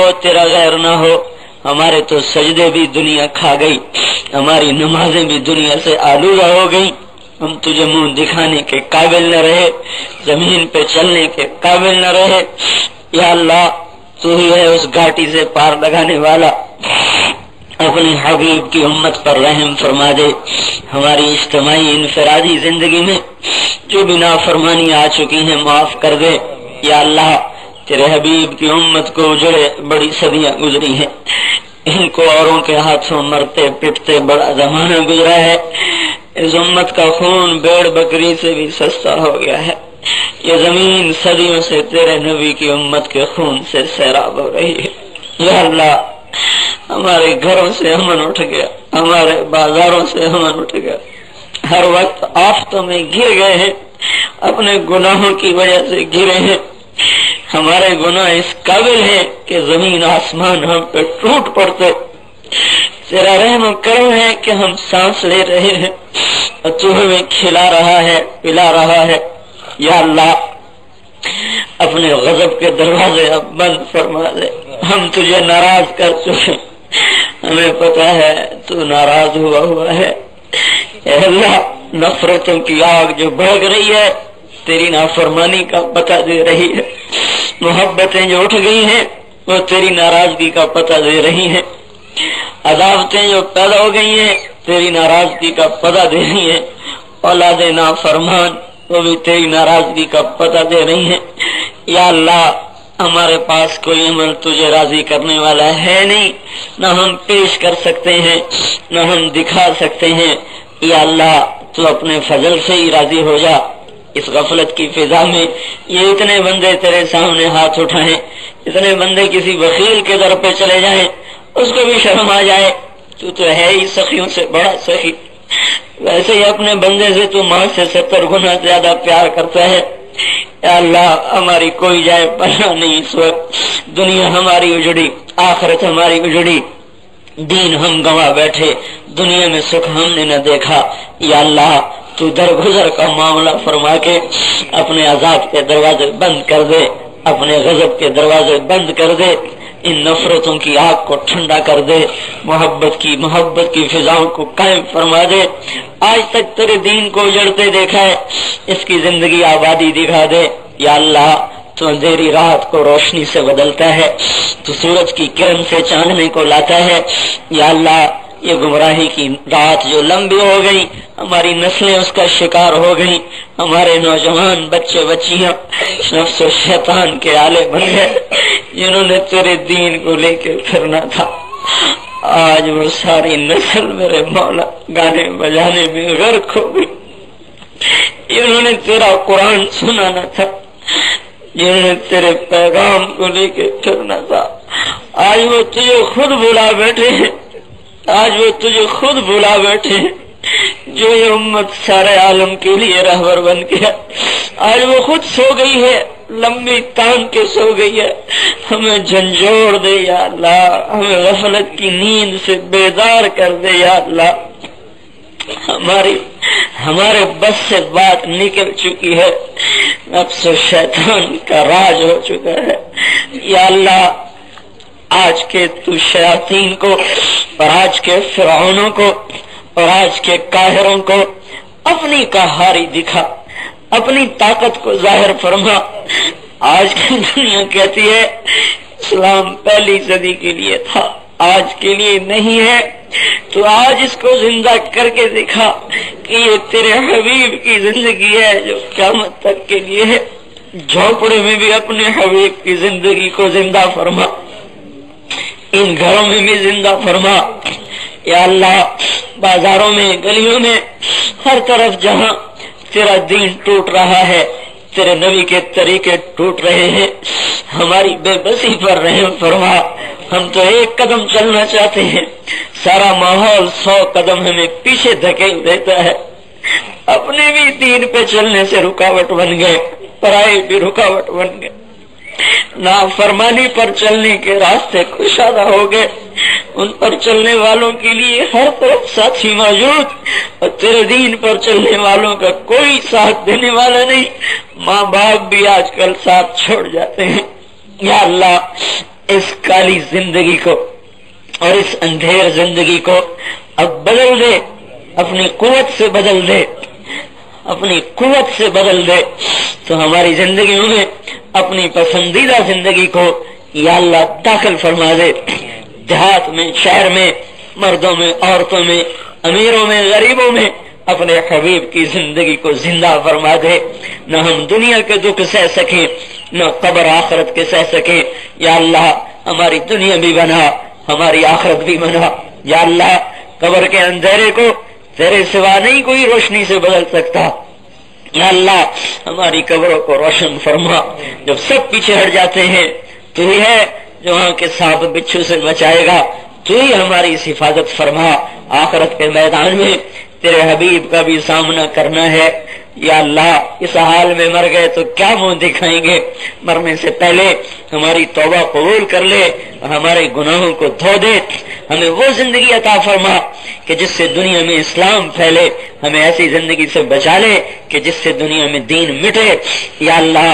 اور تیرا غیر نہ ہو. ہمارے تو سجدے بھی دنیا کھا گئی، ہماری نمازیں بھی دنیا سے آلودہ ہو گئی، ہم تجھے منہ دکھانے کے قابل نہ رہے، زمین پہ چلنے کے قابل نہ رہے. یا اللہ تو ہی ہے اس گھاٹی سے پار لگانے والا. اپنے حبیب کی امت پر رحم فرما دے. ہماری اجتماعی انفرادی زندگی میں جو بھی نافرمانی آ چکی ہیں معاف کر دے. یا اللہ تیرے حبیب کی امت کو جو بڑی صدیاں گزری ہیں، ان کو اوروں کے ہاتھوں مرتے پٹتے بڑا زمانہ گزرا ہے. اس امت کا خون بیڑ بکری سے بھی سستا ہو گیا ہے. یہ زمین صدیوں سے تیرے نبی کی امت کے خون سے سیراب ہو رہی ہے. یا اللہ ہمارے گھروں سے امن اٹھ گیا، ہمارے بازاروں سے امن اٹھ گیا. ہر وقت آفتوں میں گر گئے ہیں، اپنے گناہوں کی وجہ سے گرے ہیں. ہمارے گناہ اس قابل ہیں کہ زمین آسمان ہم پہ ٹوٹ پڑتے. تیرا رحم و کرم ہے کہ ہم سانس لے رہے ہیں اور تو ہمیں کھلا رہا ہے، پلا رہا ہے. یا اللہ اپنے غضب کے دروازے اب بند فرما دے. ہم تجھے ناراض کر چکے، ہمیں پتا ہے تو ناراض ہوا ہے. اے اللہ نفرتوں کی آگ جو بھڑک رہی ہے تیری نافرمانی کا پتہ دے رہی ہے. محبتیں جو اٹھ گئی ہیں وہ تیری ناراضگی کا پتہ دے رہی ہیں. عداوتیں جو پیدا ہو گئی ہیں تیری ناراضگی کا پتہ دے رہی ہیں. اولاد نافرمان وہ بھی تیری ناراضگی کا پتہ دے رہی ہیں. یا اللہ ہمارے پاس کوئی عمل تجھے راضی کرنے والا ہے نہیں، نہ ہم پیش کر سکتے ہیں نہ ہم دکھا سکتے ہیں. یا اللہ تو اپنے فضل سے ہی راضی ہو جا. اس غفلت کی فضا میں یہ اتنے بندے تیرے سامنے ہاتھ اٹھائیں، اتنے بندے کسی وکیل کے در پہ چلے جائیں، اس کو بھی شرم آ جائے. تو ہے ہی سخیوں سے بڑا سخی. ویسے ہی اپنے بندے سے تو ماں سے 70 گنا زیادہ پیار کرتا ہے. یا اللہ ہماری کوئی جائے پناہ نہیں. اس وقت دنیا ہماری اجڑی، آخرت ہماری اجڑی، دین ہم گنوا بیٹھے، دنیا میں سکھ ہم نے نہ دیکھا. یا اللہ تو درگزر کا معاملہ فرما کے اپنے عذاب کے دروازے بند کر دے، اپنے غضب کے دروازے بند کر دے. ان نفرتوں کی آگ کو ٹھنڈا کر دے، محبت کی فضاؤں کو قائم فرما دے. آج تک تیرے دین کو اجڑتے دیکھا ہے، اس کی زندگی آبادی دکھا دے. یا اللہ تو اندھیری رات کو روشنی سے بدلتا ہے، تو سورج کی کرن سے چاندنے کو لاتا ہے. یا اللہ یہ گمراہی کی رات جو لمبی ہو گئی، ہماری نسلیں اس کا شکار ہو گئی، ہمارے نوجوان بچے بچیاں نفس و شیطان کے آلے بن گئے. جنہوں نے تیرے دین کو لے کے پھرنا تھا، آج وہ ساری نسل میرے مولا گانے بجانے میں غرق ہو گئی. جنہوں نے تیرا قرآن سنانا تھا، جنہوں نے تیرے پیغام کو لے کے پھرنا تھا، آج وہ تجھے خود بلا بیٹھے ہیں. آج وہ تجھے خود بلا بیٹھے ہیں. جو یہ امت سارے عالم کے لیے رہبر بن گیا، آج وہ خود سو گئی ہے، لمبی تان کے سو گئی ہے. ہمیں جھنجھوڑ دے یا اللہ، ہمیں غفلت کی نیند سے بیدار کر دے یا اللہ. ہمارے بس سے بات نکل چکی ہے، نفس و شیطان کا راج ہو چکا ہے. یا اللہ آج کے تو شیاطین کو اور آج کے فرعونوں کو اور آج کے قاہروں کو اپنی قہاری دکھا، اپنی طاقت کو ظاہر فرما. آج کی دنیا کہتی ہے اسلام پہلی صدی کے لیے تھا، آج کے لیے نہیں ہے. تو آج اس کو زندہ کر کے دکھا کہ یہ تیرے حبیب کی زندگی ہے جو قیامت تک کے لیے ہے. جھوپڑے میں بھی اپنے حبیب کی زندگی کو زندہ فرما، ان گھروں میں بھی زندہ فرما. یا اللہ بازاروں میں، گلیوں میں، ہر طرف جہاں تیرا دین ٹوٹ رہا ہے، تیرے نبی کے طریقے ٹوٹ رہے ہیں، ہماری بے بسی پر رحم فرما. ہم تو ایک قدم چلنا چاہتے ہیں، سارا ماحول 100 قدم ہمیں پیچھے دھکیل دیتا ہے. اپنے بھی دین پہ چلنے سے رکاوٹ بن گئے، پرائے بھی رکاوٹ بن گئے. نافرمانی پر چلنے کے راستے کشادہ ہو گئے. ان پر چلنے والوں کے لیے ہر طرف ساتھی موجود، اور تیرے دین پر چلنے والوں کا کوئی ساتھ دینے والا نہیں. ماں باپ بھی آج کل ساتھ چھوڑ جاتے ہیں. یا اللہ इस काली जिंदगी को और इस अंधेर जिंदगी को अब बदल दे, अपनी कुव्वत से बदल दे, अपनी कुव्वत से बदल दे। तो हमारी जिंदगियों में अपनी पसंदीदा जिंदगी को या अल्लाह दाखिल फरमा दे। देहात में, शहर में, मर्दों में, औरतों में, अमीरों में, गरीबों में अपने हबीब की जिंदगी को जिंदा फरमा दे। न हम दुनिया के दुख सह सके, न कब्र आखिरत के सह सके। या अल्लाह हमारी दुनिया भी बना, हमारी आखिरत भी बना। या अल्लाह कब्र के अंधेरे को तेरे सिवा नहीं कोई रोशनी से बदल सकता। या अल्लाह हमारी कब्रों को रोशन फरमा। जब सब पीछे हट जाते हैं, तू ही है जो वहां के सांप बिच्छू से बचाएगा। तू ही हमारी हिफाजत फरमा। आखिरत के मैदान में तेरे हबीब का भी सामना करना है। या अल्लाह इस हाल में मर गए तो क्या मुंह दिखाएंगे। मरने से पहले हमारी तौबा कबूल कर ले और हमारे गुनाहों को धो दे। हमें वो जिंदगी अता फरमा कि जिससे दुनिया में इस्लाम फैले। हमें ऐसी जिंदगी से बचा ले कि जिससे दुनिया में दीन मिटे। या अल्लाह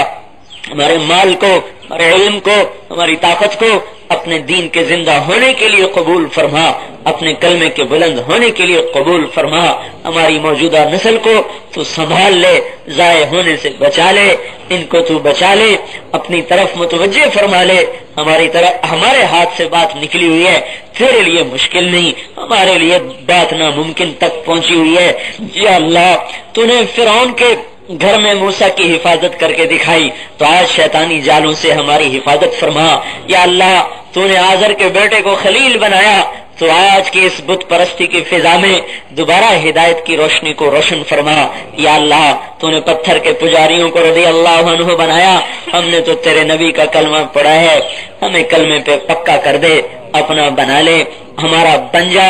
हमारे माल को, हमारे इल्म को, हमारी ताकत को अपने दीन के जिंदा होने के लिए कबूल फरमा, अपने कलमे के बुलंद होने के लिए कबूल फरमा। हमारी मौजूदा नस्ल को तू संभाल ले, जाये होने से बचा ले, इनको तू बचा ले, अपनी तरफ मुतवज्जे फरमा ले। हमारी तरफ, हमारे हाथ से बात निकली हुई है, तेरे लिए मुश्किल नहीं, हमारे लिए बात नामुमकिन तक पहुंची हुई है। या अल्लाह तूने फिरौन के घर में मूसा की हिफाजत करके दिखाई, तो आज शैतानी जालों से हमारी हिफाजत फरमा। या अल्लाह तूने आजर के बेटे को खलील बनाया, तो आज की इस बुत परस्ती की फिजा में दोबारा हिदायत की रोशनी को रोशन फरमा। या अल्लाह तूने पत्थर के पुजारियों को रज़ी अल्लाह अन्हु बनाया, हमने तो तेरे नबी का कलमा पढ़ा है, हमें कलमे पे पक्का कर दे, अपना बना ले, हमारा बन जा,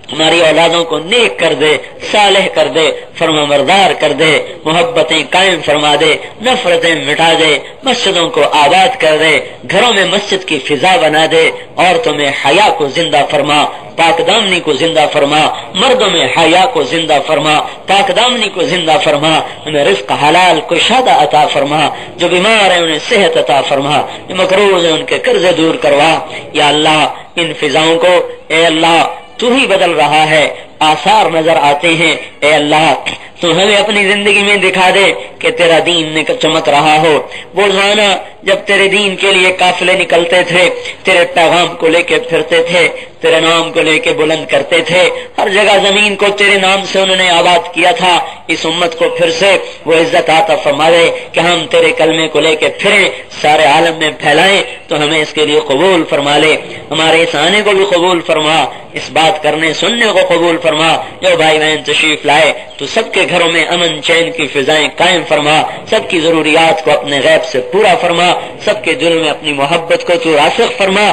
हमारी औलादों को नेक कर दे, सालेह कर दे, फरमाबरदार कर दे, मोहब्बतें कायम फरमा दे, नफरतें मिटा दे, मस्जिदों को आबाद कर दे, घरों में मस्जिद की फिजा बना दे, औरतों में हया को जिंदा फरमा, पाकदामनी को जिंदा फरमा, मर्दों में हया को जिंदा फरमा, पाकदामनी को जिंदा फरमा। हमें रिज़्क़ हलाल कुशादा अता फरमा, जो बीमार है उन्हें सेहत अता फरमा, जो मकरूज है उनके कर्जे दूर करवा। या अल्लाह इन फिजाओं को ए अल्लाह तू ही बदल रहा है, आसार नजर आते हैं। ए अल्लाह तू हमें अपनी जिंदगी में दिखा दे कि तेरा दीन चमक रहा हो। वो ज़माना जब तेरे दीन के लिए काफिले निकलते थे, तेरे पैगाम को लेके फिरते थे, तेरे नाम को लेके बुलंद करते थे, हर जगह जमीन को तेरे नाम से उन्होंने आबाद किया था। इस उम्मत को फिर से वो इज्जत आता फरमा दे कि हम तेरे कलमे को लेके फिरें, सारे आलम में फैलाएं, तो हमें इसके लिए कबूल फरमा ले। हमारे इस आने को भी कबूल फरमा, इस बात करने सुनने को कबूल फरमा। जो भाई बहन तशरीफ लाए तो सबके घरों में अमन चैन की फिजाएं कायम फरमा, सबकी जरूरियात को अपने गैब से पूरा फरमा, सबके दिल में अपनी मोहब्बत को तू रासिख फरमा।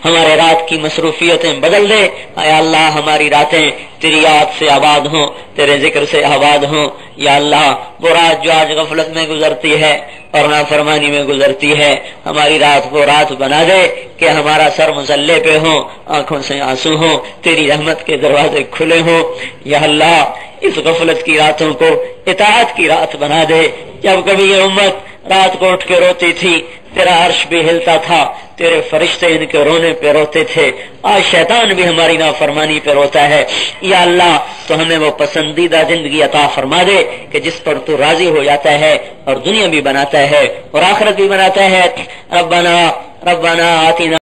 हमारे रात की मसरूफियतें बदल दे। या अल्लाह हमारी रातें तेरी याद से आबाद हों, तेरे जिक्र से आबाद हों। या अल्लाह वो रात जो आज गफलत में गुजरती है और नाफरमानी में गुजरती है, हमारी रात को रात बना दे कि हमारा सर मुसल्ले पे हो, आंखों से आंसू हो, तेरी रहमत के दरवाजे खुले हो। या अल्लाह इस गफलत की रातों को इताअत की रात बना दे। जब कभी ये उम्मत रात को उठ के रोती थी, तेरा अर्श भी हिलता था, तेरे फरिश्ते इनके रोने पे रोते थे। आज शैतान भी हमारी नाफरमानी पे रोता है। या अल्लाह तो हमें वो पसंदीदा जिंदगी अता फरमा दे कि जिस पर तू राजी हो जाता है और दुनिया भी बनाता है और आखिरत भी बनाता है। रब्बना रब्बना आतिना